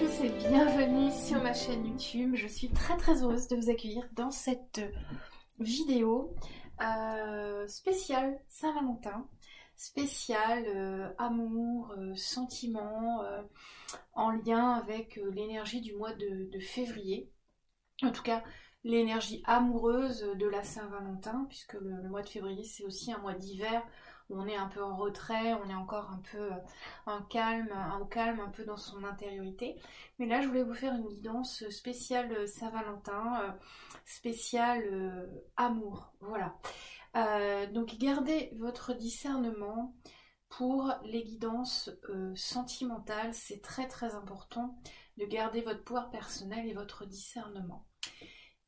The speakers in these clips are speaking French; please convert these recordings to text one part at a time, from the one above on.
tous et bienvenue sur ma chaîne YouTube. Je suis très heureuse de vous accueillir dans cette vidéo spéciale Saint-Valentin, spéciale amour, sentiment, en lien avec l'énergie du mois de février. En tout cas, l'énergie amoureuse de la Saint-Valentin, puisque le mois de février c'est aussi un mois d'hiver où on est un peu en retrait, on est encore un peu au calme, un peu dans son intériorité. Mais là, je voulais vous faire une guidance spéciale Saint-Valentin, spéciale amour. Voilà. Donc gardez votre discernement pour les guidances sentimentales. C'est très important de garder votre pouvoir personnel et votre discernement.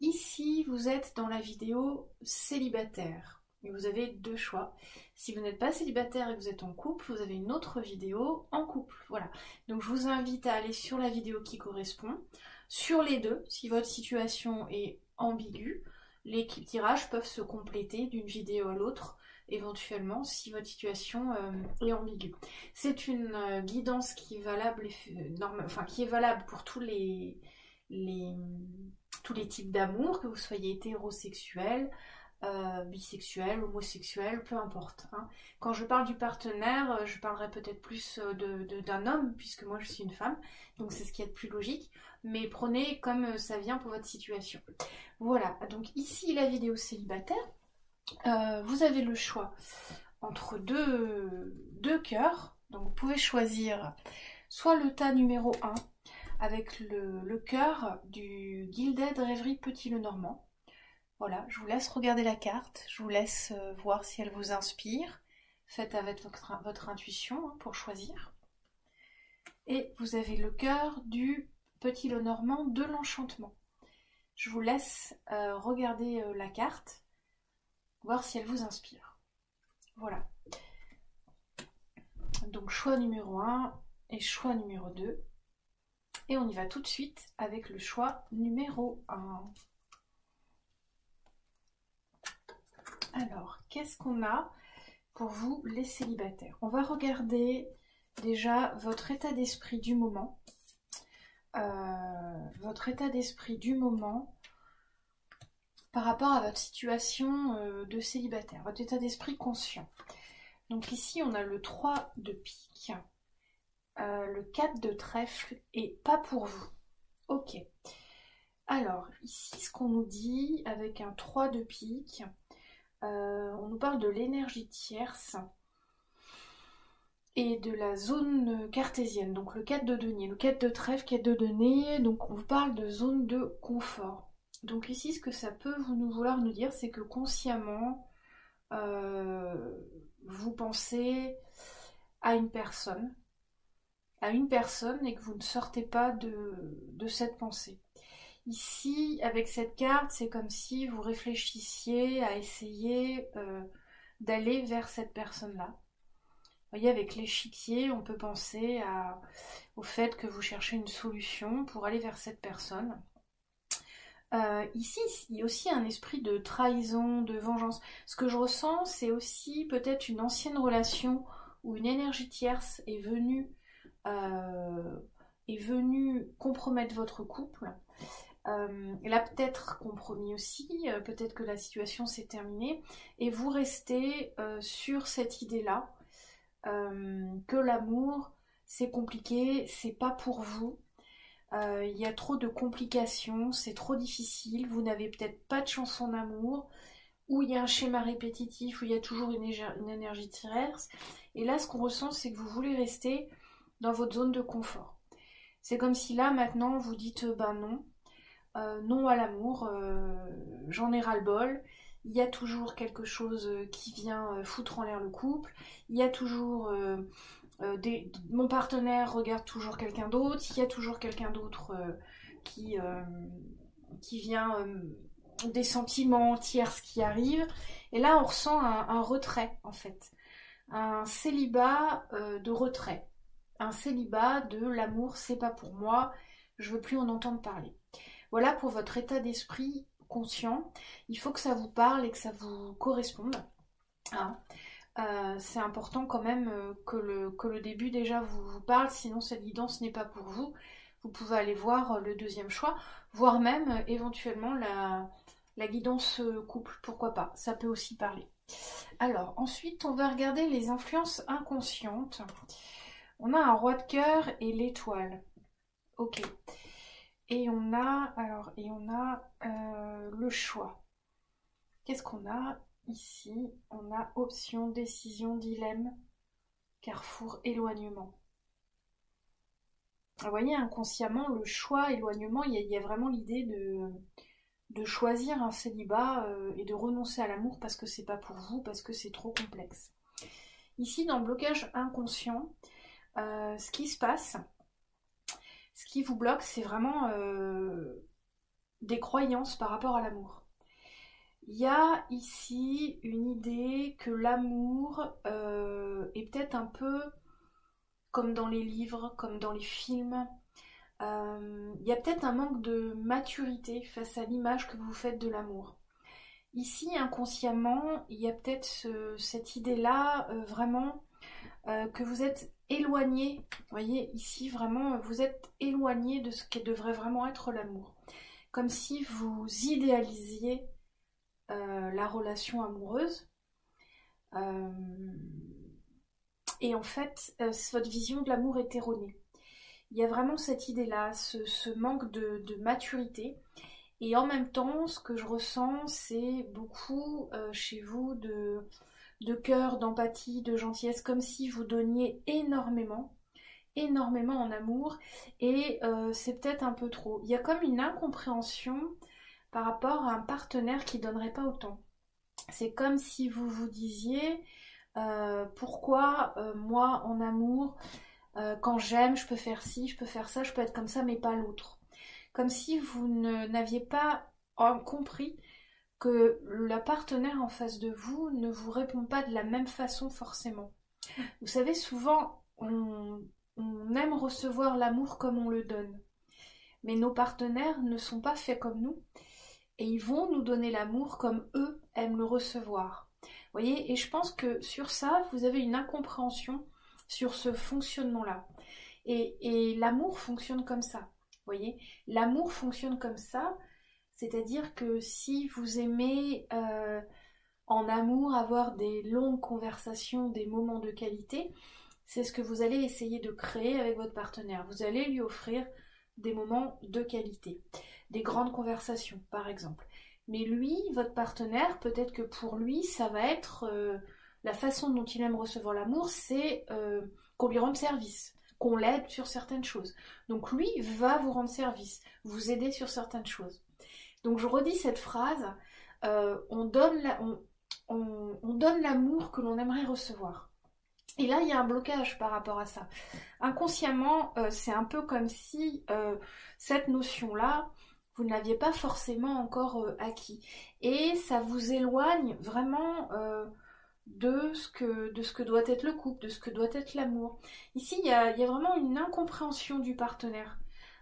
Ici, vous êtes dans la vidéo célibataire. Et vous avez deux choix. Si vous n'êtes pas célibataire et que vous êtes en couple, vous avez une autre vidéo en couple. Voilà. Donc je vous invite à aller sur la vidéo qui correspond. Sur les deux, si votre situation est ambiguë, les tirages peuvent se compléter d'une vidéo à l'autre, éventuellement, si votre situation est ambiguë. C'est une guidance qui est valable, qui est valable pour tous les types d'amour, que vous soyez hétérosexuel, bisexuel, homosexuel, peu importe. Hein. Quand je parle du partenaire, je parlerai peut-être plus d'un homme, puisque moi je suis une femme, donc c'est ce qui est le plus logique, mais prenez comme ça vient pour votre situation. Voilà, donc ici la vidéo célibataire, vous avez le choix entre deux cœurs, donc vous pouvez choisir soit le tas numéro 1, avec le cœur du Gilded Rêverie Petit Lenormand. Voilà, je vous laisse regarder la carte, je vous laisse voir si elle vous inspire. Faites avec votre intuition pour choisir. Et vous avez le cœur du Petit Lenormand de l'Enchantement. Je vous laisse regarder la carte, voir si elle vous inspire. Voilà. Donc choix numéro 1 et choix numéro 2. Et on y va tout de suite avec le choix numéro 1. Alors, qu'est-ce qu'on a pour vous les célibataires? On va regarder déjà votre état d'esprit du moment. Votre état d'esprit du moment par rapport à votre situation de célibataire, votre état d'esprit conscient. Donc ici, on a le 3 de pique, le 4 de trèfle et pas pour vous. Ok. Alors, ici, ce qu'on nous dit avec un 3 de pique, on nous parle de l'énergie tierce et de la zone cartésienne, donc le 4 de denier, le 4 de trèfle, 4 de denier, donc on vous parle de zone de confort. Donc ici, ce que ça peut vouloir nous dire, c'est que consciemment, vous pensez à une personne et que vous ne sortez pas de cette pensée. Ici, avec cette carte, c'est comme si vous réfléchissiez à essayer d'aller vers cette personne-là. Vous voyez, avec l'échiquier, on peut penser au fait que vous cherchez une solution pour aller vers cette personne. Ici, il y a aussi un esprit de trahison, de vengeance. Ce que je ressens, c'est aussi peut-être une ancienne relation où une énergie tierce est venue compromettre votre couple. Elle a peut-être compromis aussi, peut-être que la situation s'est terminée, et vous restez sur cette idée-là, que l'amour c'est compliqué, c'est pas pour vous, il y a trop de complications, c'est trop difficile, vous n'avez peut-être pas de chanson d'amour, où il y a un schéma répétitif, où il y a toujours une énergie tierce, et là ce qu'on ressent c'est que vous voulez rester dans votre zone de confort. C'est comme si là maintenant vous dites non, non à l'amour, j'en ai ras-le-bol, il y a toujours quelque chose qui vient foutre en l'air le couple, il y a toujours mon partenaire regarde toujours quelqu'un d'autre, il y a toujours quelqu'un d'autre qui vient, des sentiments tierces qui arrivent, et là on ressent un retrait en fait, un célibat de retrait, un célibat de l'amour c'est pas pour moi, je veux plus en entendre parler. Voilà pour votre état d'esprit conscient. Il faut que ça vous parle et que ça vous corresponde. Hein. C'est important quand même que le début déjà vous parle, sinon cette guidance n'est pas pour vous. vous pouvez aller voir le deuxième choix, voire même éventuellement la guidance couple, pourquoi pas, ça peut aussi parler. Alors, ensuite, on va regarder les influences inconscientes. On a un roi de cœur et l'étoile. Ok. Et on a, le choix. Qu'est-ce qu'on a ici? On a option, décision, dilemme, carrefour, éloignement. Vous voyez, inconsciemment, le choix, éloignement, il y a vraiment l'idée de choisir un célibat et de renoncer à l'amour parce que c'est pas pour vous, parce que c'est trop complexe. Ici, dans le blocage inconscient, ce qui se passe, ce qui vous bloque, c'est vraiment des croyances par rapport à l'amour. Il y a ici une idée que l'amour est peut-être un peu comme dans les livres, comme dans les films. Il y a peut-être un manque de maturité face à l'image que vous faites de l'amour. Ici, inconsciemment, il y a peut-être cette idée-là, vraiment, que vous êtes éloigné. Vous voyez, ici, vraiment, vous êtes éloigné de ce qui devrait vraiment être l'amour. Comme si vous idéalisiez la relation amoureuse. Et en fait, votre vision de l'amour est erronée. Il y a vraiment cette idée-là, ce manque de maturité. Et en même temps, ce que je ressens, c'est beaucoup chez vous de cœur, d'empathie, de gentillesse, comme si vous donniez énormément en amour. Et c'est peut-être un peu trop. Il y a comme une incompréhension par rapport à un partenaire qui ne donnerait pas autant. C'est comme si vous vous disiez, pourquoi moi en amour, quand j'aime, je peux faire ci, je peux faire ça, je peux être comme ça, mais pas l'autre. Comme si vous n'aviez pas compris que le partenaire en face de vous ne vous répond pas de la même façon forcément. Vous savez, souvent, on aime recevoir l'amour comme on le donne. Mais nos partenaires ne sont pas faits comme nous. Et ils vont nous donner l'amour comme eux aiment le recevoir. Vous voyez, et je pense que sur ça, vous avez une incompréhension sur ce fonctionnement-là. Et l'amour fonctionne comme ça. Vous voyez, l'amour fonctionne comme ça, c'est-à-dire que si vous aimez en amour avoir des longues conversations, des moments de qualité, c'est ce que vous allez essayer de créer avec votre partenaire. Vous allez lui offrir des moments de qualité, des grandes conversations par exemple. Mais lui, votre partenaire, peut-être que pour lui, ça va être la façon dont il aime recevoir l'amour, c'est qu'on lui rende service, qu'on l'aide sur certaines choses. Donc lui va vous rendre service, vous aider sur certaines choses. Donc je redis cette phrase, on donne l'amour que l'on aimerait recevoir. Et là, il y a un blocage par rapport à ça. Inconsciemment, c'est un peu comme si cette notion-là, vous ne l'aviez pas forcément encore acquis. Et ça vous éloigne vraiment de ce que doit être le couple, de ce que doit être l'amour. Ici, il y a vraiment une incompréhension du partenaire.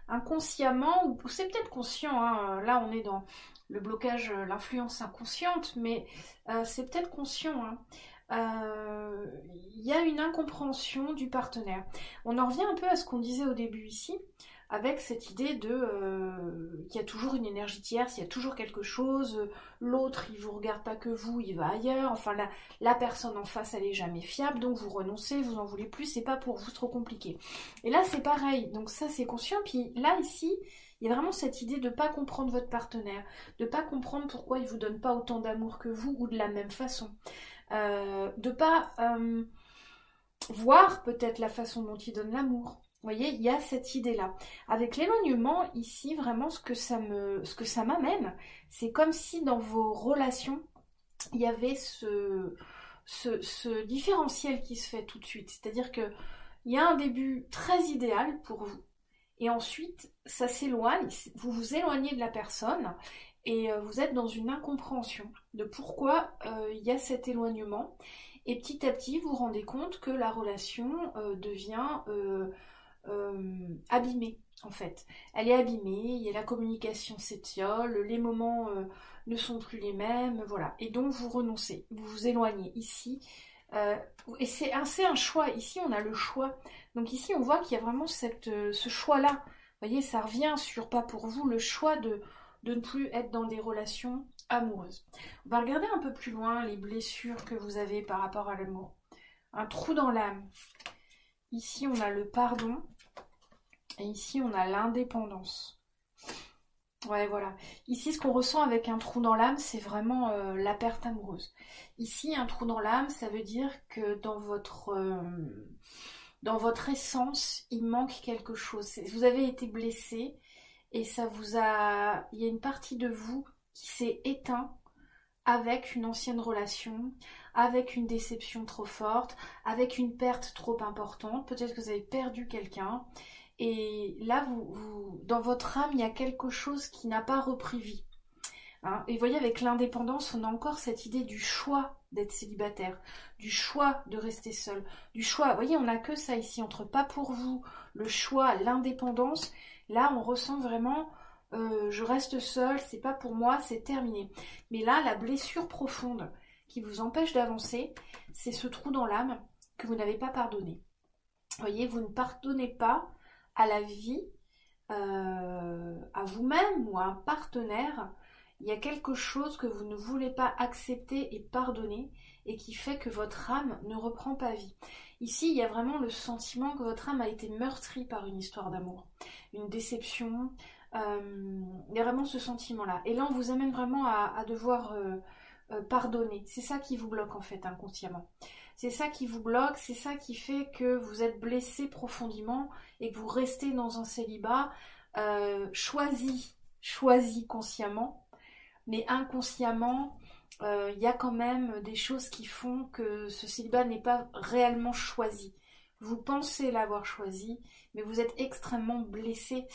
Inconsciemment, ou c'est peut-être conscient, hein, là on est dans le blocage, l'influence inconsciente, mais c'est peut-être conscient, hein. Il y a une incompréhension du partenaire. On en revient un peu à ce qu'on disait au début ici, avec cette idée de qu'il y a toujours une énergie tierce, il y a toujours quelque chose, l'autre il vous regarde pas que vous, il va ailleurs, enfin la personne en face elle est jamais fiable, donc vous renoncez, vous en voulez plus, c'est pas pour vous, c'est trop compliqué. Et là c'est pareil, donc ça c'est conscient, puis là ici, il y a vraiment cette idée de ne pas comprendre votre partenaire, de ne pas comprendre pourquoi il ne vous donne pas autant d'amour que vous ou de la même façon. De ne pas voir peut-être la façon dont il donne l'amour. Vous voyez, il y a cette idée-là. Avec l'éloignement, ici, vraiment, ce que ça m'amène, c'est comme si dans vos relations, il y avait ce différentiel qui se fait tout de suite. C'est-à-dire qu'il y a un début très idéal pour vous. Et ensuite, ça s'éloigne, vous vous éloignez de la personne et vous êtes dans une incompréhension de pourquoi il y a cet éloignement. Et petit à petit, vous vous rendez compte que la relation devient abîmée, en fait. Elle est abîmée, la communication s'étiole, les moments ne sont plus les mêmes, voilà. Et donc, vous renoncez, vous vous éloignez ici. Et c'est un choix. Ici, on a le choix. Donc ici, on voit qu'il y a vraiment ce choix-là voyez, ça revient sur, pas pour vous, le choix de ne plus être dans des relations amoureuses. On va regarder un peu plus loin les blessures que vous avez par rapport à l'amour. Un trou dans l'âme. Ici, on a le pardon. Et ici, on a l'indépendance. Ouais, voilà. Ici, ce qu'on ressent avec un trou dans l'âme, c'est vraiment la perte amoureuse. Ici, un trou dans l'âme, ça veut dire que dans votre essence, il manque quelque chose. Vous avez été blessé et ça vous a... Il y a une partie de vous qui s'est éteinte avec une ancienne relation, avec une déception trop forte, avec une perte trop importante. Peut-être que vous avez perdu quelqu'un. Et là, dans votre âme, il y a quelque chose qui n'a pas repris vie. Hein. Et vous voyez, avec l'indépendance, on a encore cette idée du choix d'être célibataire, du choix de rester seul, du choix. Vous voyez, on n'a que ça ici, entre pas pour vous, le choix, l'indépendance. Là, on ressent vraiment, je reste seule, c'est pas pour moi, c'est terminé. Mais là, la blessure profonde qui vous empêche d'avancer, c'est ce trou dans l'âme que vous n'avez pas pardonné. Vous voyez, vous ne pardonnez pas à la vie, à vous-même ou à un partenaire. Il y a quelque chose que vous ne voulez pas accepter et pardonner et qui fait que votre âme ne reprend pas vie. Ici, il y a vraiment le sentiment que votre âme a été meurtrie par une histoire d'amour, une déception. Il y a vraiment ce sentiment-là. Et là, on vous amène vraiment à devoir pardonner. C'est ça qui vous bloque en fait inconsciemment. C'est ça qui vous bloque, c'est ça qui fait que vous êtes blessé profondément et que vous restez dans un célibat choisi consciemment. Mais inconsciemment, il y a quand même des choses qui font que ce célibat n'est pas réellement choisi. Vous pensez l'avoir choisi, mais vous êtes extrêmement blessé.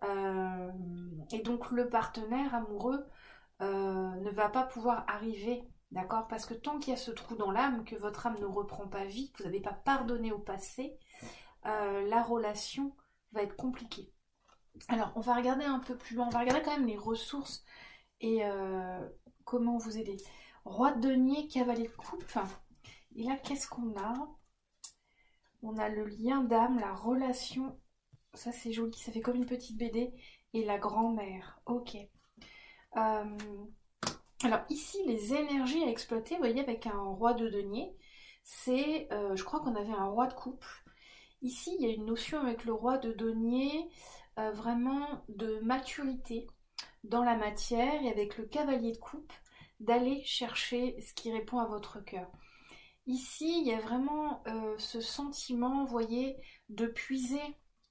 Et donc le partenaire amoureux ne va pas pouvoir arriver, d'accord? Parce que tant qu'il y a ce trou dans l'âme, que votre âme ne reprend pas vie, que vous n'avez pas pardonné au passé, la relation va être compliquée. Alors, on va regarder un peu plus loin, on va regarder quand même les ressources et comment vous aider. Roi de denier, cavalier de coupe. Et là, qu'est-ce qu'on a? On a le lien d'âme, la relation. Ça, c'est joli, ça fait comme une petite BD. Et la grand-mère. Ok. Alors, ici, les énergies à exploiter, vous voyez, avec un roi de denier, c'est, je crois qu'on avait un roi de coupe. Ici, il y a une notion avec le roi de denier, vraiment de maturité dans la matière, et avec le cavalier de coupe, d'aller chercher ce qui répond à votre cœur. Ici, il y a vraiment ce sentiment, vous voyez, de puiser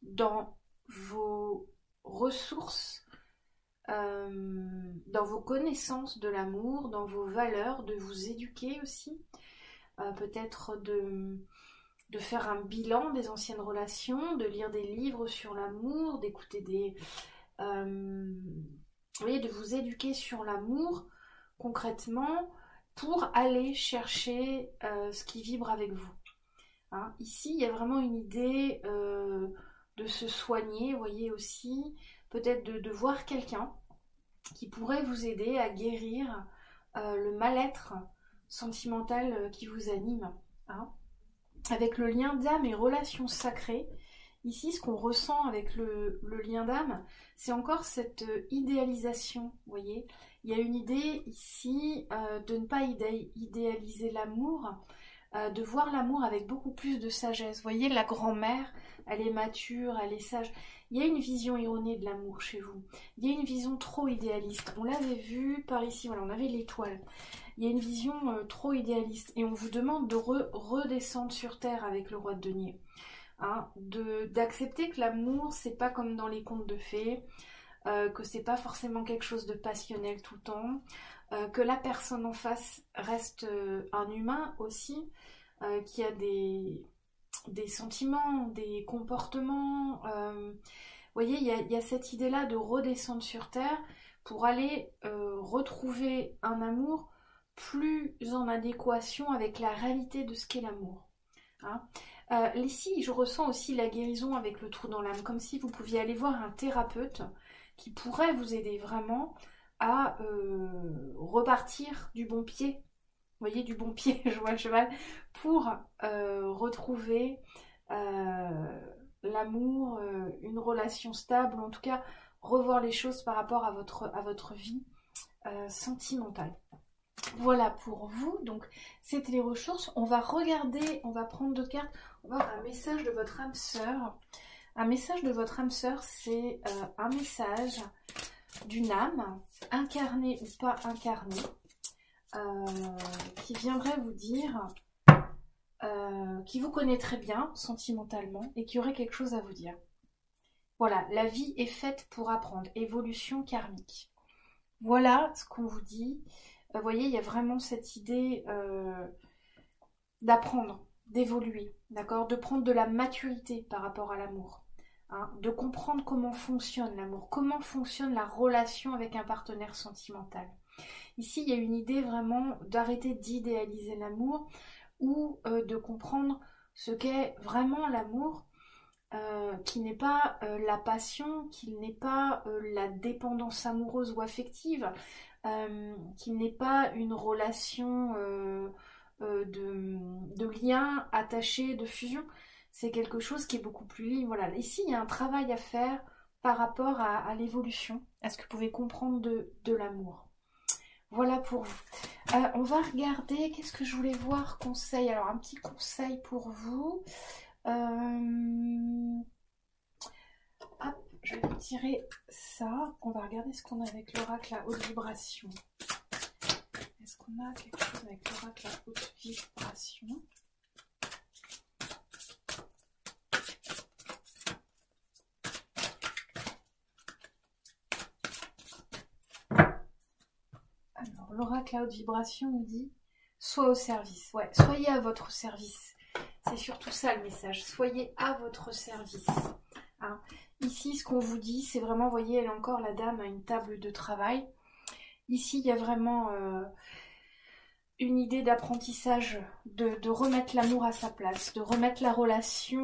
dans vos ressources, dans vos connaissances de l'amour, dans vos valeurs, de vous éduquer aussi, peut-être de faire un bilan des anciennes relations, de lire des livres sur l'amour, d'écouter des... vous voyez, de vous éduquer sur l'amour concrètement pour aller chercher ce qui vibre avec vous. Hein, ici, il y a vraiment une idée de se soigner, vous voyez aussi, peut-être de voir quelqu'un qui pourrait vous aider à guérir le mal-être sentimental qui vous anime. Hein. Avec le lien d'âme et relations sacrées, ici, ce qu'on ressent avec le lien d'âme, c'est encore cette idéalisation, vous voyez. Il y a une idée ici de ne pas idéaliser l'amour, de voir l'amour avec beaucoup plus de sagesse. Vous voyez, la grand-mère, elle est mature, elle est sage. Il y a une vision erronée de l'amour chez vous. Il y a une vision trop idéaliste. On l'avait vu par ici, voilà, on avait l'étoile. Il y a une vision trop idéaliste et on vous demande de redescendre sur terre avec le roi de denier. Hein, d'accepter que l'amour, c'est pas comme dans les contes de fées, que c'est pas forcément quelque chose de passionnel tout le temps, que la personne en face reste un humain aussi, qui a des sentiments, des comportements. Vous voyez, il y a cette idée-là de redescendre sur terre pour aller retrouver un amour plus en adéquation avec la réalité de ce qu'est l'amour. Hein. Ici, je ressens aussi la guérison avec le trou dans l'âme, comme si vous pouviez aller voir un thérapeute qui pourrait vous aider vraiment à repartir du bon pied. Vous voyez, du bon pied, je vois le cheval, pour retrouver l'amour, une relation stable, ou en tout cas revoir les choses par rapport à votre vie sentimentale. Voilà pour vous, donc c'était les ressources. On va regarder, on va prendre d'autres cartes, on va avoir un message de votre âme sœur. Un message de votre âme sœur, c'est un message d'une âme, incarnée ou pas incarnée, qui viendrait vous dire, qui vous connaît très bien sentimentalement et qui aurait quelque chose à vous dire. Voilà, la vie est faite pour apprendre, évolution karmique. Voilà ce qu'on vous dit. Vous voyez, il y a vraiment cette idée d'apprendre, d'évoluer, d'accord, de prendre de la maturité par rapport à l'amour. Hein, de comprendre comment fonctionne l'amour, comment fonctionne la relation avec un partenaire sentimental. Ici, il y a une idée vraiment d'arrêter d'idéaliser l'amour ou de comprendre ce qu'est vraiment l'amour, qui n'est pas la passion, qui n'est pas la dépendance amoureuse ou affective, qui n'est pas une relation de lien attaché, de fusion. C'est quelque chose qui est beaucoup plus libre. Voilà. Ici, il y a un travail à faire par rapport à l'évolution, à ce que vous pouvez comprendre de l'amour. Voilà pour vous. On va regarder, qu'est-ce que je voulais voir, conseil. Alors, un petit conseil pour vous. Hop, je vais vous tirer ça. On va regarder ce qu'on a avec l'oracle à haute vibration. Est-ce qu'on a quelque chose avec l'oracle à haute vibration ? Alors, l'oracle à haute vibration nous dit « Sois au service ». Ouais, soyez à votre service. C'est surtout ça le message. Soyez à votre service. Hein. Ici, ce qu'on vous dit, c'est vraiment, vous voyez, elle est encore la dame à une table de travail. Ici, il y a vraiment une idée d'apprentissage, de remettre l'amour à sa place, de remettre la relation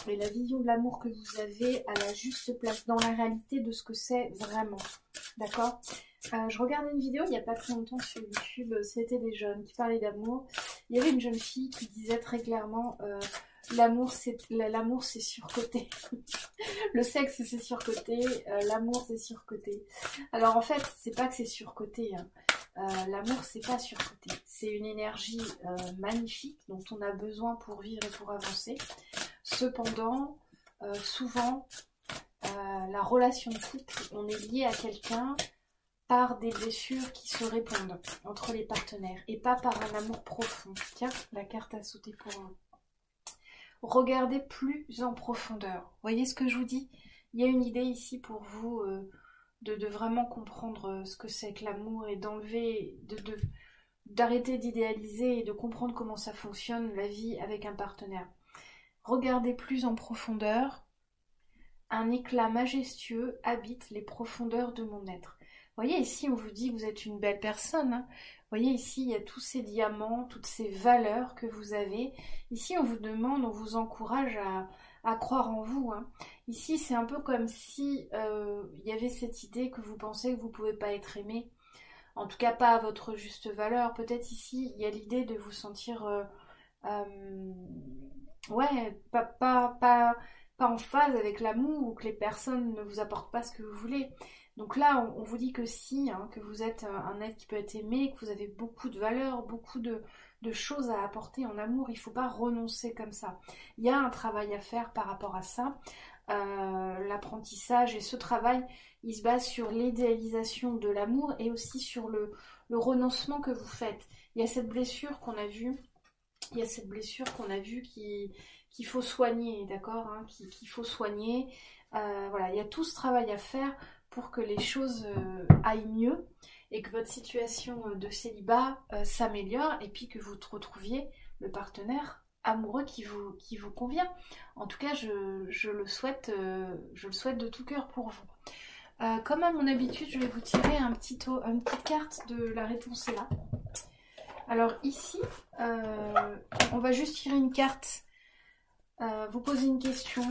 et la vision de l'amour que vous avez à la juste place, dans la réalité de ce que c'est vraiment. D'accord ? Je regardais une vidéo il n'y a pas très longtemps sur YouTube, c'était des jeunes qui parlaient d'amour. Il y avait une jeune fille qui disait très clairement l'amour c'est surcoté. Le sexe c'est surcoté, l'amour c'est surcoté. Alors en fait, c'est pas que c'est surcoté, hein. L'amour c'est pas surcoté, c'est une énergie magnifique dont on a besoin pour vivre et pour avancer. Cependant, souvent, la relation de couple, on est lié à quelqu'un par des blessures qui se répondent entre les partenaires et pas par un amour profond. Tiens, la carte a sauté pour vous. Regardez plus en profondeur. Voyez ce que je vous dis ? Il y a une idée ici pour vous de vraiment comprendre ce que c'est que l'amour et d'enlever, d'arrêter d'idéaliser et de comprendre comment ça fonctionne la vie avec un partenaire. Regardez plus en profondeur. Un éclat majestueux habite les profondeurs de mon être. Vous voyez, ici, on vous dit que vous êtes une belle personne. Hein. Vous voyez, ici, il y a tous ces diamants, toutes ces valeurs que vous avez. Ici, on vous demande, on vous encourage à croire en vous. Hein. Ici, c'est un peu comme si il y avait cette idée que vous pensez que vous ne pouvez pas être aimé. En tout cas, pas à votre juste valeur. Peut-être ici, il y a l'idée de vous sentir... ouais, pas en phase avec l'amour ou que les personnes ne vous apportent pas ce que vous voulez. Donc là, on vous dit que si, hein, que vous êtes un être qui peut être aimé, que vous avez beaucoup de valeurs, beaucoup de choses à apporter en amour. Il ne faut pas renoncer comme ça. Il y a un travail à faire par rapport à ça. L'apprentissage et ce travail, il se base sur l'idéalisation de l'amour et aussi sur le renoncement que vous faites. Il y a cette blessure qu'on a vue. Il y a cette blessure qu'on a vue qu'il faut soigner, d'accord, hein, qu'il faut soigner. Voilà, il y a tout ce travail à faire pour que les choses aillent mieux et que votre situation de célibat s'améliore et puis que vous retrouviez le partenaire amoureux qui vous convient. En tout cas, je le souhaite de tout cœur pour vous. Comme à mon habitude, je vais vous tirer une petite carte de la réponse est là. Alors ici, on va juste tirer une carte, vous poser une question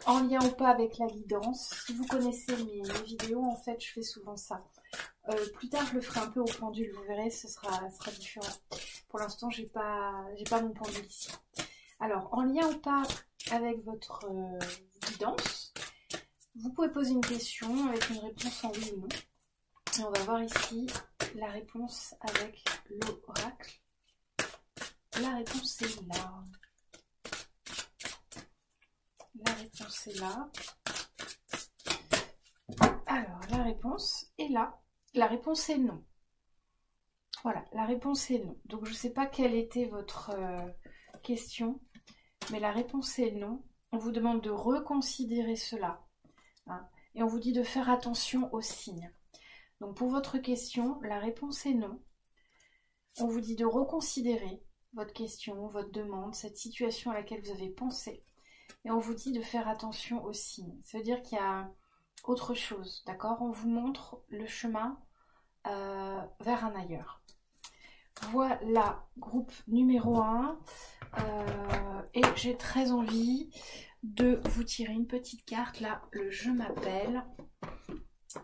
en lien ou pas avec la guidance. Si vous connaissez mes vidéos, en fait, je fais souvent ça. Plus tard, je le ferai un peu au pendule, vous verrez, ce sera différent. Pour l'instant, j'ai pas mon pendule ici. Alors, en lien ou pas avec votre guidance. Vous pouvez poser une question avec une réponse en oui ou non. Et on va voir ici la réponse avec l'oracle. La réponse est là. La réponse est là. Alors, la réponse est là. La réponse est non. Voilà, la réponse est non. Donc, je ne sais pas quelle était votre question, mais la réponse est non. On vous demande de reconsidérer cela. Hein, et on vous dit de faire attention aux signes. Donc, pour votre question, la réponse est non. On vous dit de reconsidérer votre question, votre demande, cette situation à laquelle vous avez pensé. Et on vous dit de faire attention aux signes. Ça veut dire qu'il y a autre chose, d'accord? On vous montre le chemin vers un ailleurs. Voilà, groupe numéro 1. Et j'ai très envie de vous tirer une petite carte. Là, le je m'appelle.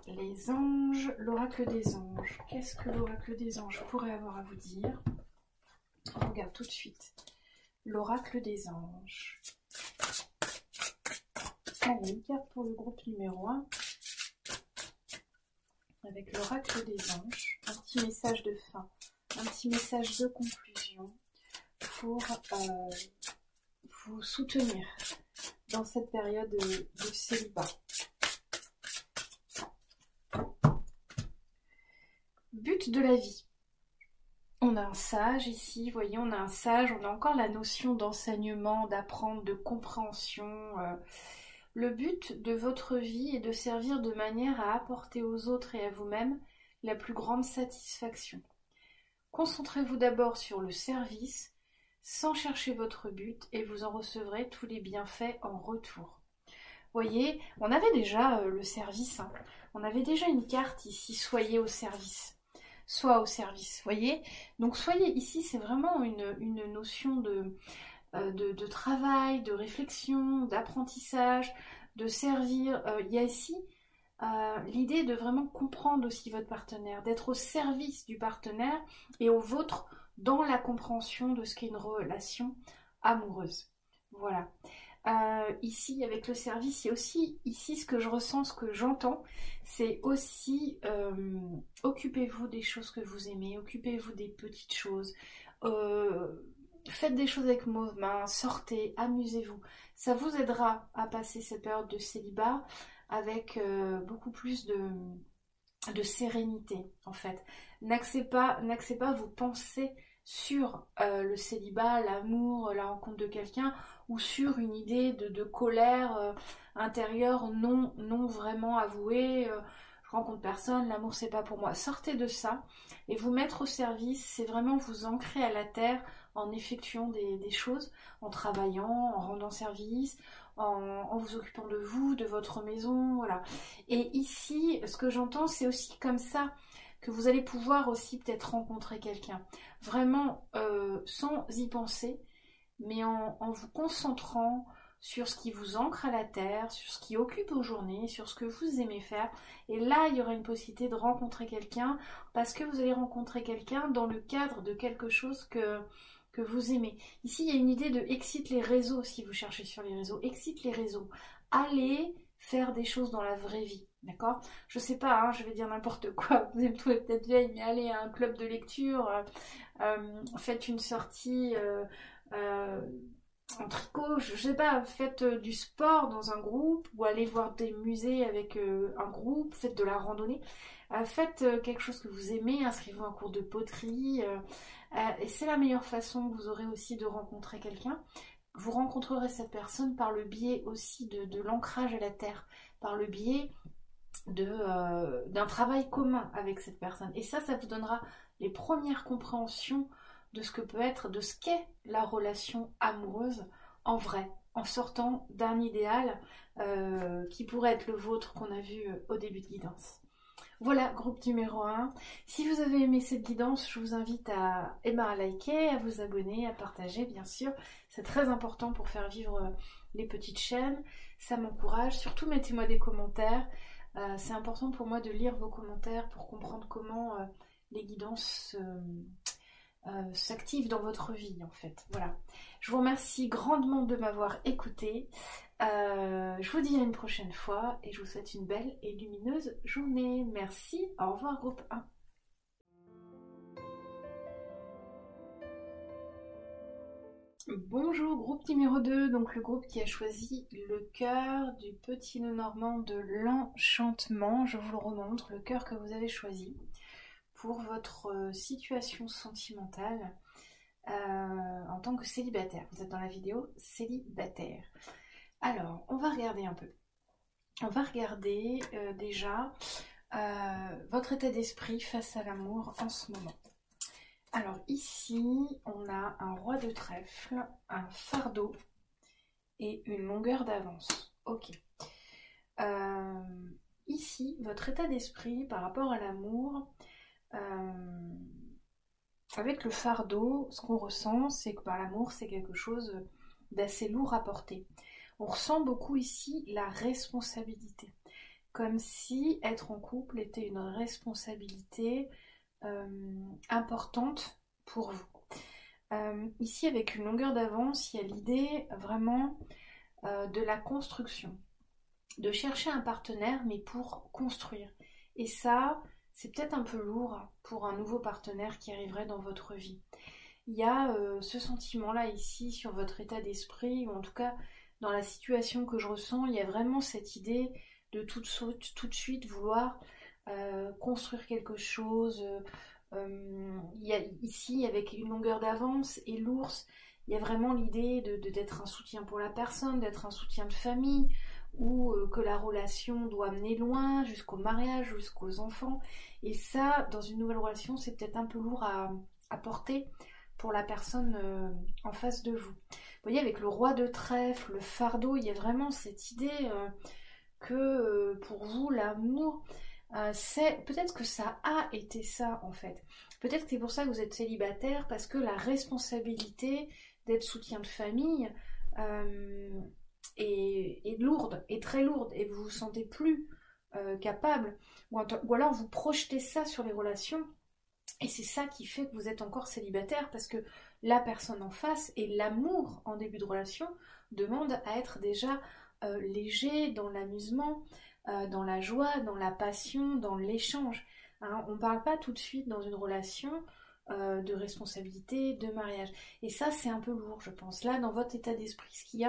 Les anges, l'oracle des anges. Qu'est-ce que l'oracle des anges pourrait avoir à vous dire? On regarde tout de suite. L'oracle des anges. Allez, une carte pour le groupe numéro 1. Avec l'oracle des anges. Un petit message de fin. Un petit message de conclusion pour vous soutenir dans cette période de célibat. But de la vie. On a un sage ici, vous voyez, on a un sage, on a encore la notion d'enseignement, d'apprendre, de compréhension. Le but de votre vie est de servir de manière à apporter aux autres et à vous-même la plus grande satisfaction. Concentrez-vous d'abord sur le service, sans chercher votre but, et vous en recevrez tous les bienfaits en retour. Vous voyez, on avait déjà le service, hein. On avait déjà une carte ici, soyez au service. Soit au service, vous voyez. Donc soyez ici, c'est vraiment une notion de travail, de réflexion, d'apprentissage, de servir. Il y a ici l'idée de vraiment comprendre aussi votre partenaire, d'être au service du partenaire et au vôtre dans la compréhension de ce qu'est une relation amoureuse. Voilà. Ici, avec le service, il y a aussi, ici, ce que je ressens, ce que j'entends, c'est aussi occupez-vous des choses que vous aimez, occupez-vous des petites choses, faites des choses avec vos mains, sortez, amusez-vous. Ça vous aidera à passer cette période de célibat avec beaucoup plus de sérénité, en fait. N'axez pas vos pensées sur le célibat, l'amour, la rencontre de quelqu'un, ou sur une idée de colère intérieure non vraiment avouée. Je rencontre personne, l'amour c'est pas pour moi. Sortez de ça et vous mettre au service, c'est vraiment vous ancrer à la terre en effectuant des choses, en travaillant, en rendant service, en vous occupant de vous, de votre maison, voilà. Et ici, ce que j'entends, c'est aussi comme ça que vous allez pouvoir aussi peut-être rencontrer quelqu'un. Vraiment sans y penser, mais en vous concentrant sur ce qui vous ancre à la terre, sur ce qui occupe vos journées, sur ce que vous aimez faire. Et là, il y aura une possibilité de rencontrer quelqu'un, parce que vous allez rencontrer quelqu'un dans le cadre de quelque chose que vous aimez. Ici, il y a une idée de excite les réseaux, si vous cherchez sur les réseaux. Excite les réseaux. Allez faire des choses dans la vraie vie. D'accord? Je sais pas, hein, je vais dire n'importe quoi, vous allez me trouver peut-être vieille, mais allez à un club de lecture, faites une sortie en tricot, je sais pas, faites du sport dans un groupe, ou allez voir des musées avec un groupe, faites de la randonnée, faites quelque chose que vous aimez, inscrivez-vous à un cours de poterie, et c'est la meilleure façon que vous aurez aussi de rencontrer quelqu'un. Vous rencontrerez cette personne par le biais aussi de l'ancrage à la terre, par le biais d'un travail commun avec cette personne. Et ça vous donnera les premières compréhensions de ce que peut être, de ce qu'est la relation amoureuse en vrai, en sortant d'un idéal qui pourrait être le vôtre qu'on a vu au début de guidance. Voilà, groupe numéro 1. Si vous avez aimé cette guidance, je vous invite à liker, à vous abonner, à partager, bien sûr. C'est très important pour faire vivre les petites chaînes. Ça m'encourage. Surtout, mettez-moi des commentaires. C'est important pour moi de lire vos commentaires pour comprendre comment les guidances s'active dans votre vie en fait. Voilà. Je vous remercie grandement de m'avoir écouté. Je vous dis à une prochaine fois et je vous souhaite une belle et lumineuse journée. Merci. Au revoir groupe 1. Bonjour groupe numéro 2, donc le groupe qui a choisi le cœur du petit nœud normand de l'enchantement. Je vous le remontre, le cœur que vous avez choisi pour votre situation sentimentale en tant que célibataire. Vous êtes dans la vidéo célibataire. Alors, on va regarder un peu. On va regarder déjà votre état d'esprit face à l'amour en ce moment. Alors ici, on a un roi de trèfle, un fardeau et une longueur d'avance. Ok. Ici, votre état d'esprit par rapport à l'amour, avec le fardeau, ce qu'on ressent, c'est que l'amour, c'est quelque chose d'assez lourd à porter. On ressent beaucoup ici la responsabilité, comme si être en couple était une responsabilité importante pour vous. Ici, avec une longueur d'avance, il y a l'idée vraiment de la construction, de chercher un partenaire, mais pour construire. Et ça, c'est peut-être un peu lourd pour un nouveau partenaire qui arriverait dans votre vie. Il y a ce sentiment-là ici sur votre état d'esprit, ou en tout cas dans la situation que je ressens, il y a vraiment cette idée de tout de suite vouloir construire quelque chose. Il y a ici, avec une longueur d'avance et l'ours, il y a vraiment l'idée d'être un soutien pour la personne, d'être un soutien de famille, ou que la relation doit mener loin, jusqu'au mariage, jusqu'aux enfants. Et ça, dans une nouvelle relation, c'est peut-être un peu lourd à porter pour la personne en face de vous. Vous voyez, avec le roi de trèfle, le fardeau, il y a vraiment cette idée que pour vous, l'amour, c'est peut-être que ça a été ça en fait. Peut-être que c'est pour ça que vous êtes célibataire, parce que la responsabilité d'être soutien de famille est lourde, est très lourde, et vous vous sentez plus capable, ou alors vous projetez ça sur les relations, et c'est ça qui fait que vous êtes encore célibataire, parce que la personne en face et l'amour en début de relation demandent à être déjà léger, dans l'amusement, dans la joie, dans la passion, dans l'échange. Hein, on ne parle pas tout de suite dans une relation de responsabilité, de mariage. Et ça, c'est un peu lourd, je pense. Là, dans votre état d'esprit, ce qu'il y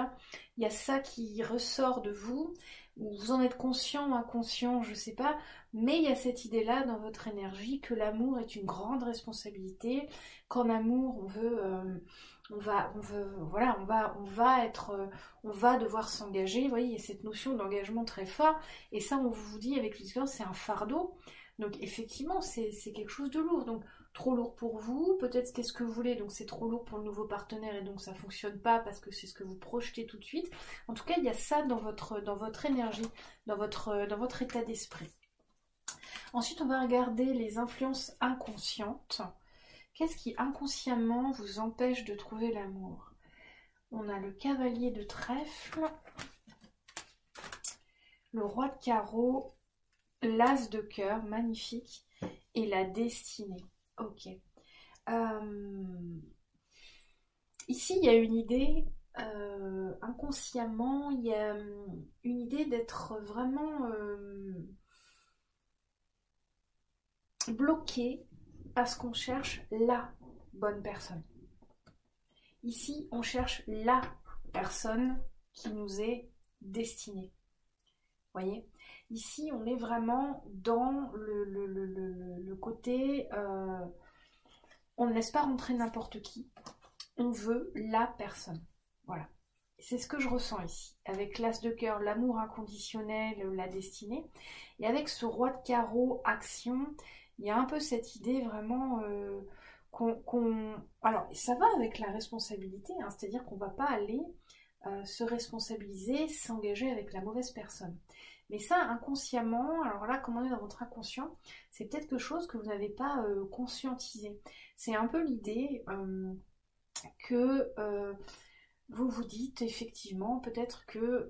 a ça qui ressort de vous, ou vous en êtes conscient ou inconscient, je ne sais pas, mais il y a cette idée-là dans votre énergie que l'amour est une grande responsabilité, qu'en amour, on va devoir s'engager. Vous voyez, il y a cette notion d'engagement très fort, et ça, on vous dit avec l'histoire, c'est un fardeau. Donc effectivement, c'est quelque chose de lourd. Donc trop lourd pour vous, peut-être qu'est-ce que vous voulez, donc c'est trop lourd pour le nouveau partenaire et donc ça fonctionne pas parce que c'est ce que vous projetez tout de suite. En tout cas, il y a ça dans votre énergie, dans votre état d'esprit. Ensuite, on va regarder les influences inconscientes. Qu'est-ce qui inconsciemment vous empêche de trouver l'amour? On a le cavalier de trèfle, le roi de carreau, l'as de cœur, magnifique, et la destinée. Ok. Ici, il y a une idée, inconsciemment, il y a une idée d'être vraiment bloqué parce qu'on cherche la bonne personne. Ici, on cherche la personne qui nous est destinée. Vous voyez ? Ici, on est vraiment dans le côté... on ne laisse pas rentrer n'importe qui. On veut la personne. Voilà. C'est ce que je ressens ici. Avec l'as de cœur, l'amour inconditionnel, la destinée. Et avec ce roi de carreau, action, il y a un peu cette idée vraiment... Alors, ça va avec la responsabilité, hein, c'est-à-dire qu'on ne va pas aller se responsabiliser, s'engager avec la mauvaise personne. Mais ça, inconsciemment, alors là, comme on est dans votre inconscient, c'est peut-être quelque chose que vous n'avez pas conscientisé. C'est un peu l'idée que vous vous dites, effectivement, peut-être que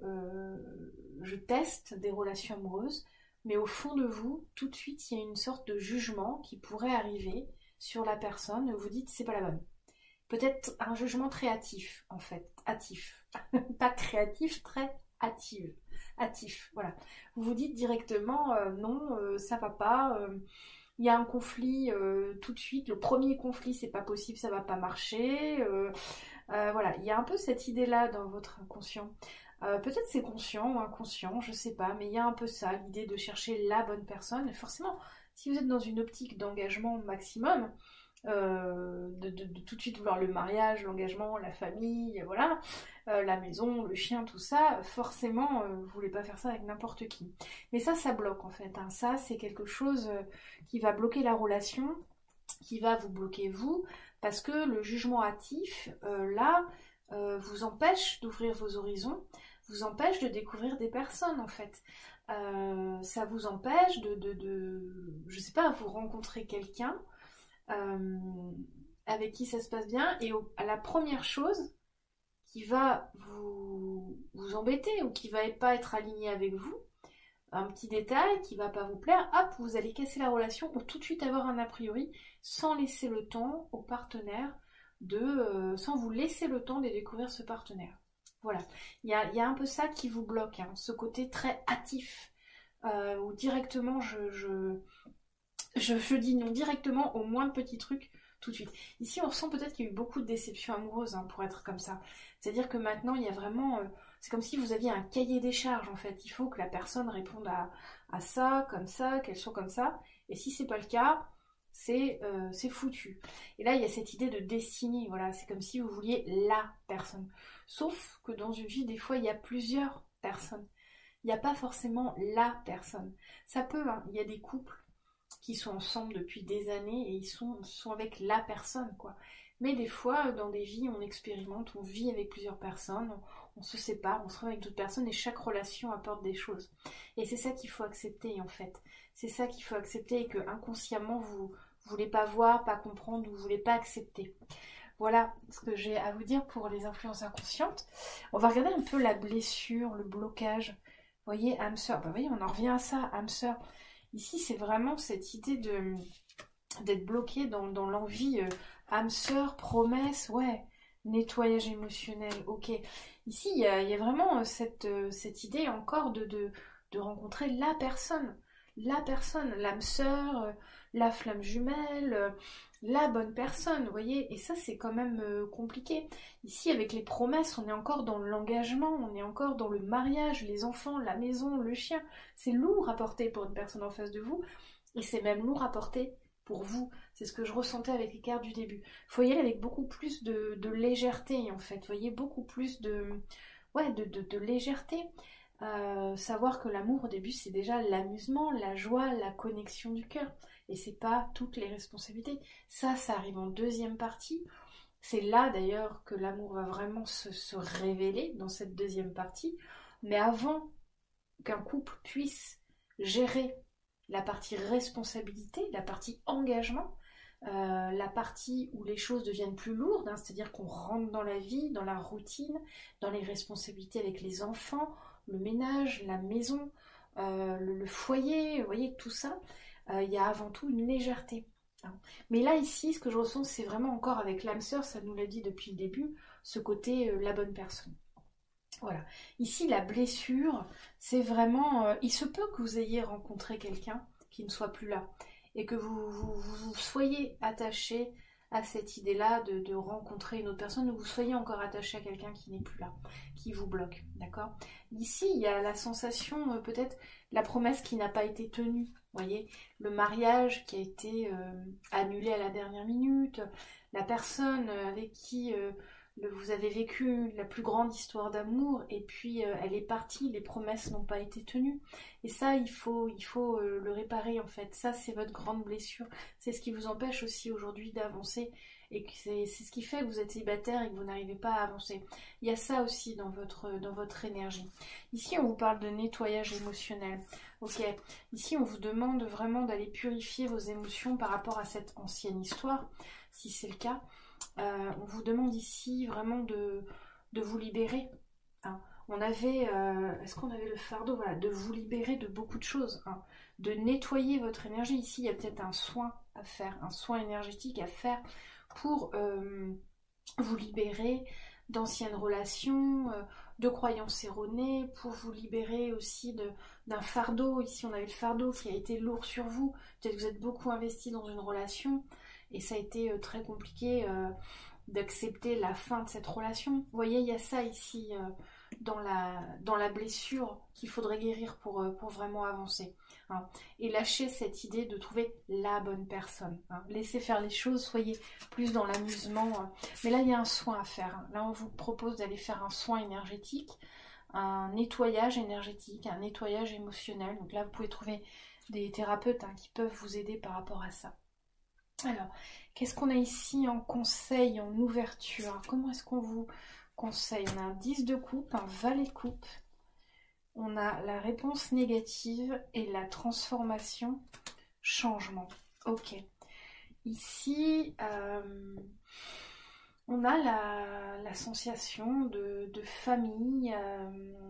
je teste des relations amoureuses, mais au fond de vous, tout de suite, il y a une sorte de jugement qui pourrait arriver sur la personne, vous dites c'est pas la bonne. Peut-être un jugement très hâtif, en fait. Hâtif. Pas créatif, très hâtif. Hâtif, voilà. Vous vous dites directement, non, ça va pas. Il y a un conflit tout de suite. Le premier conflit, c'est pas possible, ça va pas marcher. Voilà, il y a un peu cette idée-là dans votre inconscient. Peut-être c'est conscient ou inconscient, je sais pas, mais il y a un peu ça, l'idée de chercher la bonne personne. Et forcément, si vous êtes dans une optique d'engagement maximum, de tout de suite vouloir le mariage, l'engagement, la famille, voilà, la maison, le chien, tout ça, forcément, vous voulez pas faire ça avec n'importe qui. Mais ça bloque en fait, hein. Ça, c'est quelque chose qui va bloquer la relation, qui va vous bloquer vous, parce que le jugement hâtif, là, vous empêche d'ouvrir vos horizons, vous empêche de découvrir des personnes en fait. Ça vous empêche je sais pas, vous rencontrer quelqu'un avec qui ça se passe bien, et à la première chose qui va vous embêter ou qui va pas être aligné avec vous, un petit détail qui va pas vous plaire, hop, vous allez casser la relation ou tout de suite avoir un a priori sans laisser le temps au partenaire sans vous laisser le temps de découvrir ce partenaire. Voilà, il y a un peu ça qui vous bloque, hein, ce côté très hâtif, où directement je dis non directement au moins de petits trucs tout de suite. Ici, on ressent peut-être qu'il y a eu beaucoup de déceptions amoureuses, hein, pour être comme ça. C'est-à-dire que maintenant, il y a vraiment... c'est comme si vous aviez un cahier des charges, en fait. Il faut que la personne réponde à ça, qu'elle soit comme ça. Et si c'est pas le cas, c'est foutu. Et là, il y a cette idée de destinée, voilà. C'est comme si vous vouliez la personne. Sauf que dans une vie, des fois, il y a plusieurs personnes. Il n'y a pas forcément la personne. Ça peut, hein. Il y a des couples qui sont ensemble depuis des années et ils sont avec la personne, quoi. Mais des fois, dans des vies, on expérimente, on vit avec plusieurs personnes, on se sépare, on se retrouve avec d'autres personnes et chaque relation apporte des choses. Et c'est ça qu'il faut accepter, en fait. C'est ça qu'il faut accepter et que inconsciemment, vous voulez pas voir, pas comprendre, vous voulez pas accepter. Voilà ce que j'ai à vous dire pour les influences inconscientes. On va regarder un peu la blessure, le blocage. Vous voyez, âme sœur, vous voyez, on en revient à ça, âme sœur. Ici, c'est vraiment cette idée d'être bloqué dans l'envie, âme sœur, promesse, ouais, nettoyage émotionnel, ok. Ici, il y a vraiment cette idée encore de rencontrer la personne, l'âme sœur, la flamme jumelle, la bonne personne, vous voyez, et ça c'est quand même compliqué. Ici avec les promesses, on est encore dans l'engagement, on est encore dans le mariage, les enfants, la maison, le chien. C'est lourd à porter pour une personne en face de vous, et c'est même lourd à porter pour vous. C'est ce que je ressentais avec les cartes du début. Il faut y aller avec beaucoup plus de légèreté en fait, vous voyez, beaucoup plus de légèreté. Savoir que l'amour au début c'est déjà l'amusement, la joie, la connexion du cœur et c'est pas toutes les responsabilités. Ça arrive en deuxième partie. C'est là d'ailleurs que l'amour va vraiment se révéler dans cette deuxième partie. Mais avant qu'un couple puisse gérer la partie responsabilité, la partie engagement, la partie où les choses deviennent plus lourdes, hein, c'est-à-dire qu'on rentre dans la vie, dans la routine, dans les responsabilités avec les enfants, le ménage, la maison, le foyer, vous voyez, tout ça, il y a avant tout une légèreté. Hein. Mais là, ici, ce que je ressens, c'est vraiment encore avec l'âme sœur, ça nous l'a dit depuis le début, ce côté la bonne personne. Voilà. Ici, la blessure, c'est vraiment... il se peut que vous ayez rencontré quelqu'un qui ne soit plus là et que vous soyez attaché à cette idée-là de rencontrer une autre personne, ou vous soyez encore attaché à quelqu'un qui n'est plus là, qui vous bloque, d'accord? Ici, il y a la sensation, peut-être, la promesse qui n'a pas été tenue, vous voyez, le mariage qui a été annulé à la dernière minute, la personne avec qui vous avez vécu la plus grande histoire d'amour, et puis elle est partie, les promesses n'ont pas été tenues. Et ça, il faut le réparer en fait. Ça, c'est votre grande blessure. C'est ce qui vous empêche aussi aujourd'hui d'avancer. Et c'est ce qui fait que vous êtes célibataire et que vous n'arrivez pas à avancer. Il y a ça aussi dans votre énergie. Ici, on vous parle de nettoyage émotionnel. Ok. Ici, on vous demande vraiment d'aller purifier vos émotions par rapport à cette ancienne histoire, si c'est le cas. On vous demande ici vraiment de vous libérer. Hein. est-ce qu'on avait le fardeau, voilà, de vous libérer de beaucoup de choses, hein, de nettoyer votre énergie. Ici, il y a peut-être un soin à faire, un soin énergétique à faire pour vous libérer d'anciennes relations, de croyances erronées, pour vous libérer aussi d'un fardeau. Ici, on avait le fardeau qui a été lourd sur vous. Peut-être que vous êtes beaucoup investi dans une relation et ça a été très compliqué d'accepter la fin de cette relation. Vous voyez, il y a ça ici dans la blessure qu'il faudrait guérir pour vraiment avancer. Hein. Et lâcher cette idée de trouver la bonne personne. Hein. Laissez faire les choses, soyez plus dans l'amusement. Mais là, il y a un soin à faire. Hein. Là, on vous propose d'aller faire un soin énergétique, un nettoyage énergétique, un nettoyage émotionnel. Donc là, vous pouvez trouver des thérapeutes qui peuvent vous aider par rapport à ça. Alors, qu'est-ce qu'on a ici en conseil, en ouverture? Comment est-ce qu'on vous conseille? On a un 10 de coupe, un valet de coupe. On a la réponse négative et la transformation, changement. Ok. Ici, on a la sensation de famille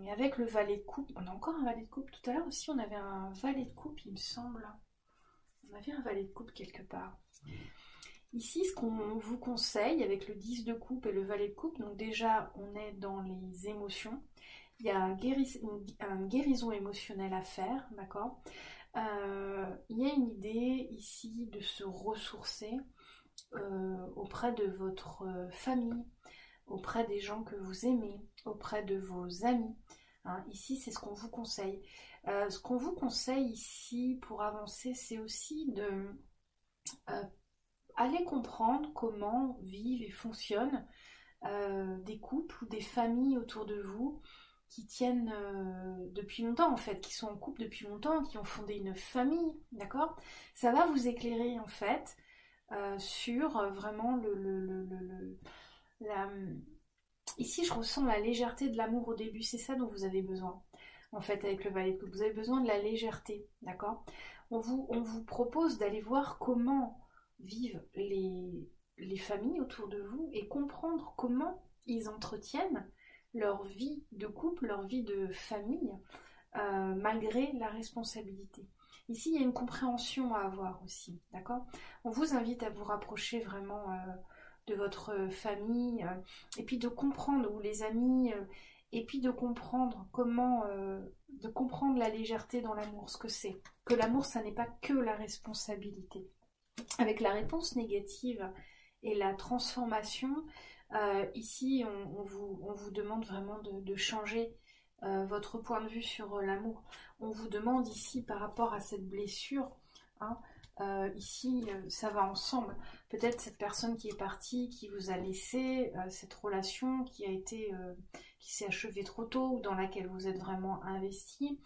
avec le valet de coupe. On a encore un valet de coupe. Tout à l'heure aussi, on avait un valet de coupe, il me semble. On avait un valet de coupe quelque part. Ici, ce qu'on vous conseille avec le 10 de coupe et le valet de coupe, donc déjà, on est dans les émotions. Il y a une guérison émotionnelle à faire, d'accord. Il y a une idée ici de se ressourcer auprès de votre famille, auprès des gens que vous aimez, auprès de vos amis. Hein, ici, c'est ce qu'on vous conseille. Ce qu'on vous conseille ici pour avancer, c'est aussi de aller comprendre comment vivent et fonctionnent des couples ou des familles autour de vous qui tiennent depuis longtemps en fait, qui sont en couple depuis longtemps, qui ont fondé une famille, d'accord. Ça va vous éclairer en fait sur vraiment Ici je ressens la légèreté de l'amour au début, c'est ça dont vous avez besoin en fait avec le valet de coupe, vous avez besoin de la légèreté, d'accord. On vous propose d'aller voir comment vivent les familles autour de vous et comprendre comment ils entretiennent leur vie de couple, leur vie de famille, malgré la responsabilité. Ici, il y a une compréhension à avoir aussi, d'accord. On vous invite à vous rapprocher vraiment de votre famille, et puis de comprendre, ou les amis, et puis de comprendre comment, de comprendre la légèreté dans l'amour, ce que c'est. Que l'amour, ça n'est pas que la responsabilité. Avec la réponse négative et la transformation, ici on vous demande vraiment de changer votre point de vue sur l'amour. On vous demande ici par rapport à cette blessure, hein, ici ça va ensemble. Peut-être cette personne qui est partie, qui vous a laissé, cette relation qui s'est achevée trop tôt ou dans laquelle vous êtes vraiment investi.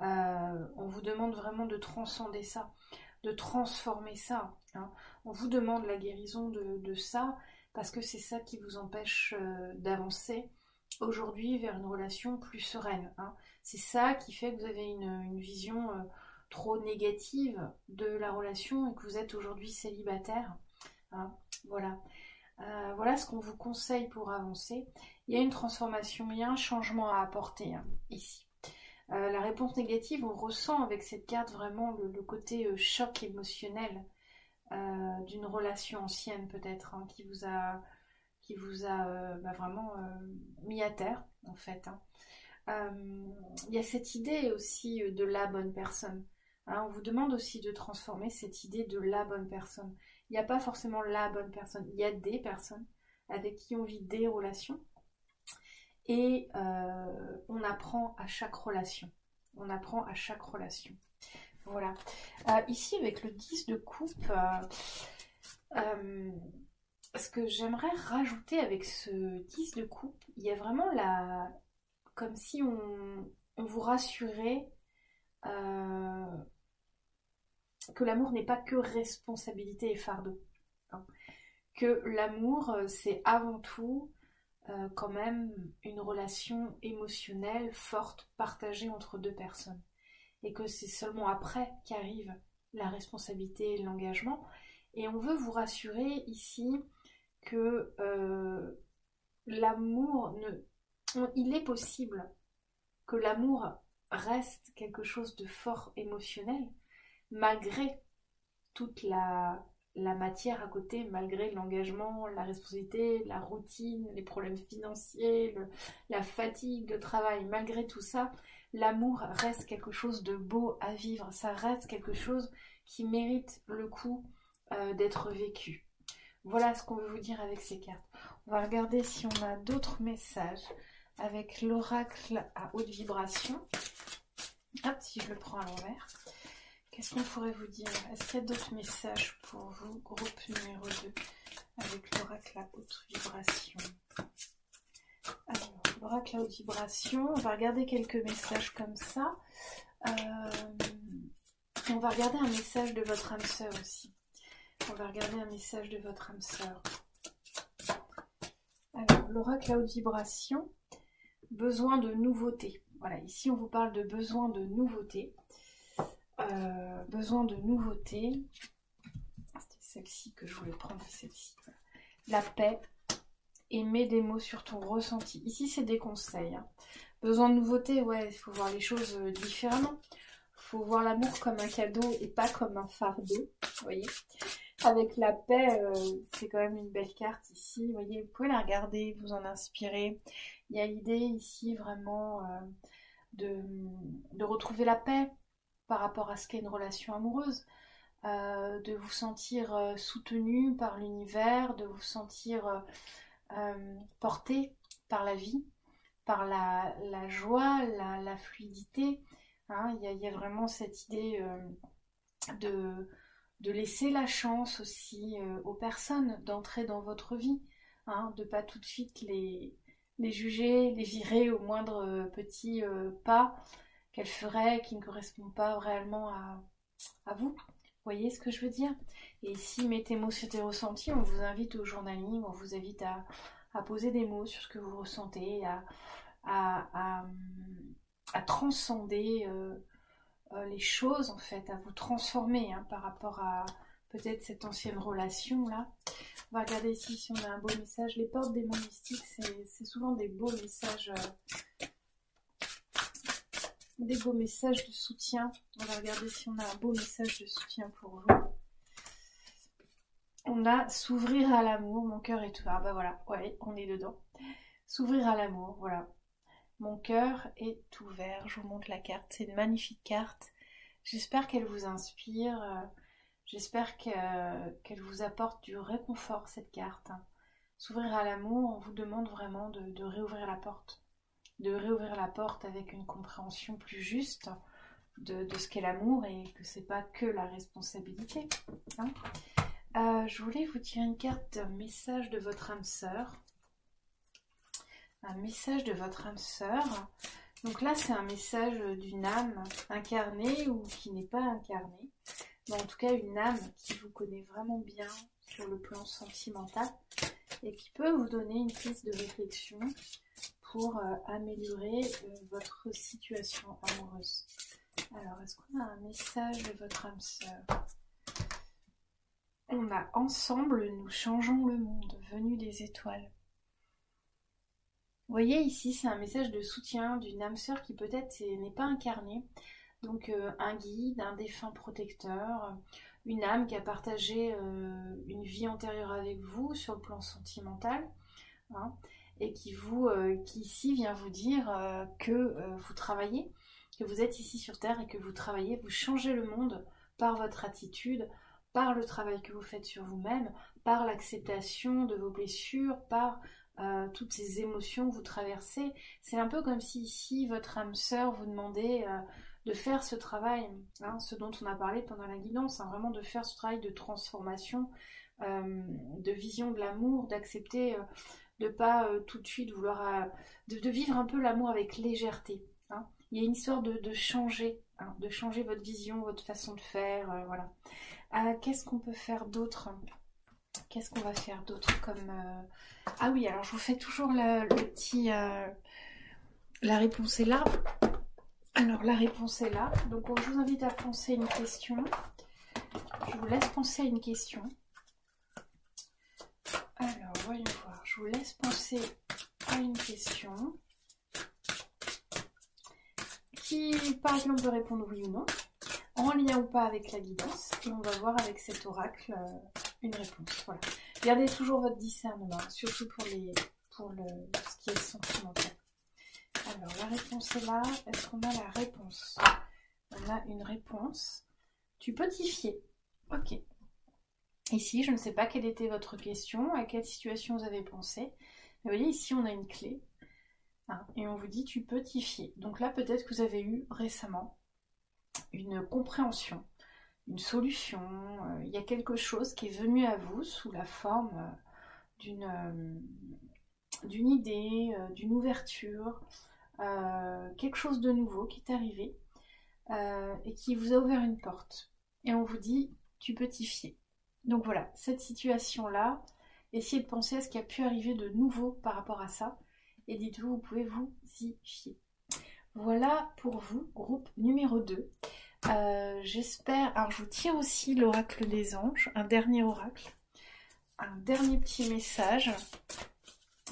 On vous demande vraiment de transcender ça, de transformer ça. Hein. On vous demande la guérison de ça parce que c'est ça qui vous empêche d'avancer aujourd'hui vers une relation plus sereine. Hein. C'est ça qui fait que vous avez une vision trop négative de la relation et que vous êtes aujourd'hui célibataire. Hein. Voilà. Voilà ce qu'on vous conseille pour avancer. Il y a une transformation, il y a un changement à apporter ici. La réponse négative, on ressent avec cette carte vraiment le côté choc émotionnel d'une relation ancienne peut-être, hein, qui vous a vraiment mis à terre en fait. Hein. Il y a cette idée aussi de la bonne personne. Hein, on vous demande aussi de transformer cette idée de la bonne personne. Il n'y a pas forcément la bonne personne, il y a des personnes avec qui on vit des relations. Et on apprend à chaque relation. On apprend à chaque relation. Voilà. Ici, avec le 10 de coupe, ce que j'aimerais rajouter avec ce 10 de coupe, il y a vraiment comme si on vous rassurait que l'amour n'est pas que responsabilité et fardeau. Hein. Que l'amour, c'est avant tout quand même une relation émotionnelle forte, partagée entre deux personnes. Et que c'est seulement après qu'arrive la responsabilité et l'engagement. Et on veut vous rassurer ici que l'amour il est possible que l'amour reste quelque chose de fort émotionnel, malgré toute la matière à côté, malgré l'engagement, la responsabilité, la routine, les problèmes financiers, la fatigue de travail. Malgré tout ça, l'amour reste quelque chose de beau à vivre. Ça reste quelque chose qui mérite le coup d'être vécu. Voilà ce qu'on veut vous dire avec ces cartes. On va regarder si on a d'autres messages avec l'oracle à haute vibration. Hop, si je le prends à l'envers. Qu'est-ce qu'on pourrait vous dire? Est-ce qu'il y a d'autres messages pour vous? Groupe numéro 2 avec l'oracle à haute vibration. Alors, l'oracle à haute vibration, on va regarder quelques messages comme ça. On va regarder un message de votre âme sœur aussi. On va regarder un message de votre âme sœur. Alors, l'oracle à haute vibration, besoin de nouveauté. Voilà, ici on vous parle de besoin de nouveauté. Besoin de nouveauté. C'était celle-ci que je voulais prendre, celle-ci. La paix. Et mets des mots sur ton ressenti. Ici, c'est des conseils. Hein. Besoin de nouveauté, ouais, il faut voir les choses différemment. Il faut voir l'amour comme un cadeau et pas comme un fardeau. Vous voyez, avec la paix, c'est quand même une belle carte ici. Vous voyez, vous pouvez la regarder, vous en inspirer. Il y a l'idée ici vraiment de retrouver la paix par rapport à ce qu'est une relation amoureuse. De vous sentir soutenu par l'univers, de vous sentir porté par la vie, par la joie, la fluidité. Hein, il y a vraiment cette idée de laisser la chance aussi aux personnes d'entrer dans votre vie, hein, de pas tout de suite les juger, les virer au moindre petit pas qu'elles feraient qui ne correspond pas réellement à vous. Vous voyez ce que je veux dire? Et ici, mettez mots sur tes ressentis, on vous invite au journaling, on vous invite à poser des mots sur ce que vous ressentez, à transcender les choses en fait, à vous transformer hein, par rapport à peut-être cette ancienne relation là. On va regarder ici si on a un beau message. Les portes des mondes mystiques, c'est souvent des beaux messages. Des beaux messages de soutien. On va regarder si on a un beau message de soutien pour vous. On a s'ouvrir à l'amour, mon cœur est ouvert. Ah bah voilà, ouais, on est dedans. S'ouvrir à l'amour, voilà. Mon cœur est ouvert. Je vous montre la carte. C'est une magnifique carte. J'espère qu'elle vous inspire. J'espère qu'elle vous apporte du réconfort, cette carte. S'ouvrir à l'amour, on vous demande vraiment de réouvrir la porte. De réouvrir la porte avec une compréhension plus juste de ce qu'est l'amour et que c'est pas que la responsabilité. Hein. Je voulais vous dire une carte d'un message de votre âme sœur. Un message de votre âme sœur. Donc là, c'est un message d'une âme incarnée ou qui n'est pas incarnée. Mais en tout cas, une âme qui vous connaît vraiment bien sur le plan sentimental et qui peut vous donner une piste de réflexion pour améliorer votre situation amoureuse. Alors, est-ce qu'on a un message de votre âme sœur? On a ensemble, nous changeons le monde, venu des étoiles. Vous voyez ici, c'est un message de soutien d'une âme sœur qui peut-être n'est pas incarnée. Donc un guide, un défunt protecteur, une âme qui a partagé une vie antérieure avec vous sur le plan sentimental. Hein, et qui ici vient vous dire que vous travaillez, que vous êtes ici sur Terre et que vous travaillez, vous changez le monde par votre attitude, par le travail que vous faites sur vous-même, par l'acceptation de vos blessures, par toutes ces émotions que vous traversez. C'est un peu comme si ici votre âme sœur vous demandait de faire ce travail, hein, ce dont on a parlé pendant la guidance, hein, vraiment de faire ce travail de transformation, de vision de l'amour, d'accepter de pas tout de suite vouloir de vivre un peu l'amour avec légèreté. Hein. Il y a une histoire de changer, hein, de changer votre vision, votre façon de faire, voilà. Qu'est-ce qu'on peut faire d'autre? Qu'est-ce qu'on va faire d'autre comme... Ah oui, alors je vous fais toujours le petit... La réponse est là. Alors la réponse est là. Donc je vous invite à penser une question. Je vous laisse penser à une question. Alors, voyons voir. Je vous laisse penser à une question. qui par exemple peut répondre oui ou non, en lien ou pas avec la guidance, et on va voir avec cet oracle une réponse. Voilà. Gardez toujours votre discernement, surtout pour ce qui est sentimental. Alors la réponse est là, est-ce qu'on a la réponse? On a une réponse. Tu peux t'y fier. Ok. Ici, je ne sais pas quelle était votre question, à quelle situation vous avez pensé. Mais vous voyez, ici, on a une clé. Hein, et on vous dit, tu peux t'y fier. Donc là, peut-être que vous avez eu récemment une compréhension, une solution. Il y a quelque chose qui est venu à vous sous la forme d'une idée, d'une ouverture, quelque chose de nouveau qui est arrivé et qui vous a ouvert une porte. Et on vous dit, tu peux t'y fier. Donc voilà, cette situation-là, essayez de penser à ce qui a pu arriver de nouveau par rapport à ça. Et dites-vous, vous pouvez vous y fier. Voilà pour vous, groupe numéro 2. J'espère... Alors je vous tire aussi l'oracle des anges, un dernier oracle. Un dernier petit message.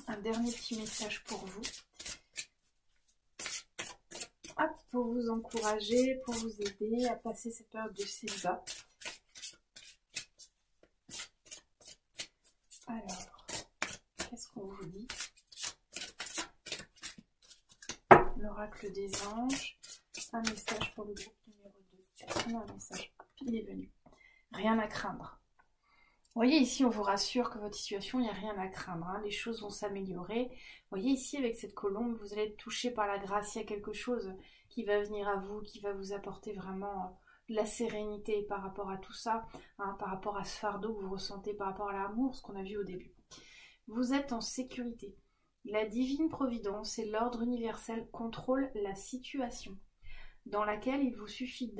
Un dernier petit message pour vous. Hop, pour vous encourager, pour vous aider à passer cette période de célibat. Alors, qu'est-ce qu'on vous dit? L'oracle des anges, un message pour le groupe numéro 2. Est-ce qu'on a un message? Il est venu. Rien à craindre. Vous voyez ici, on vous rassure que votre situation, il n'y a rien à craindre. Hein. Les choses vont s'améliorer. Vous voyez ici, avec cette colombe, vous allez être touché par la grâce. Il y a quelque chose qui va venir à vous, qui va vous apporter vraiment de la sérénité par rapport à tout ça, hein, par rapport à ce fardeau que vous ressentez, par rapport à l'amour, ce qu'on a vu au début. Vous êtes en sécurité. La divine providence et l'ordre universel contrôlent la situation, dans laquelle il vous suffit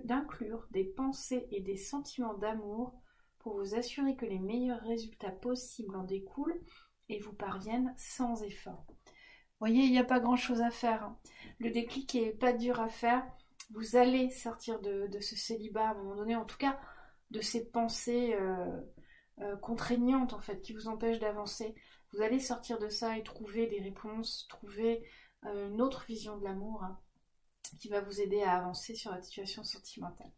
d'inclure des pensées et des sentiments d'amour pour vous assurer que les meilleurs résultats possibles en découlent et vous parviennent sans effort. Vous voyez, il n'y a pas grand-chose à faire. Hein. Le déclic n'est pas dur à faire. Vous allez sortir de ce célibat à un moment donné, en tout cas de ces pensées contraignantes en fait, qui vous empêchent d'avancer. Vous allez sortir de ça et trouver des réponses, trouver une autre vision de l'amour hein, qui va vous aider à avancer sur votre situation sentimentale.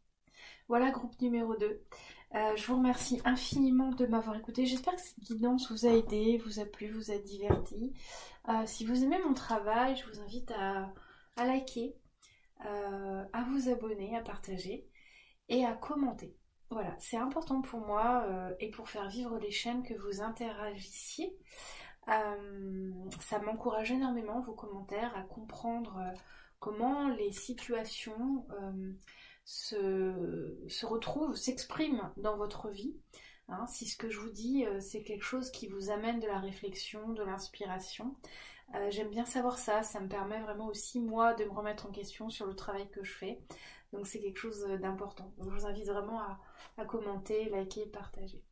Voilà, groupe numéro 2. Je vous remercie infiniment de m'avoir écouté. J'espère que cette guidance vous a aidé, vous a plu, vous a diverti. Si vous aimez mon travail, je vous invite à liker, à vous abonner, à partager et à commenter. Voilà, c'est important pour moi et pour faire vivre les chaînes que vous interagissiez. Ça m'encourage énormément, vos commentaires, à comprendre comment les situations se retrouvent, s'expriment dans votre vie. Hein, si ce que je vous dis, c'est quelque chose qui vous amène de la réflexion, de l'inspiration. J'aime bien savoir ça, ça me permet vraiment aussi, moi, de me remettre en question sur le travail que je fais. Donc c'est quelque chose d'important. Donc je vous invite vraiment à commenter, liker, partager.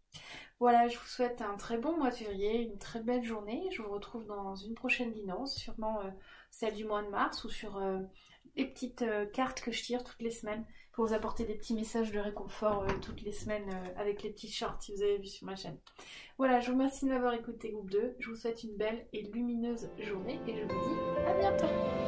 Voilà, je vous souhaite un très bon mois de février, une très belle journée. Je vous retrouve dans une prochaine guidance, sûrement celle du mois de mars ou sur les petites cartes que je tire toutes les semaines pour vous apporter des petits messages de réconfort toutes les semaines avec les petits shorts si vous avez vu sur ma chaîne. Voilà, je vous remercie de m'avoir écouté groupe 2. Je vous souhaite une belle et lumineuse journée et je vous dis à bientôt.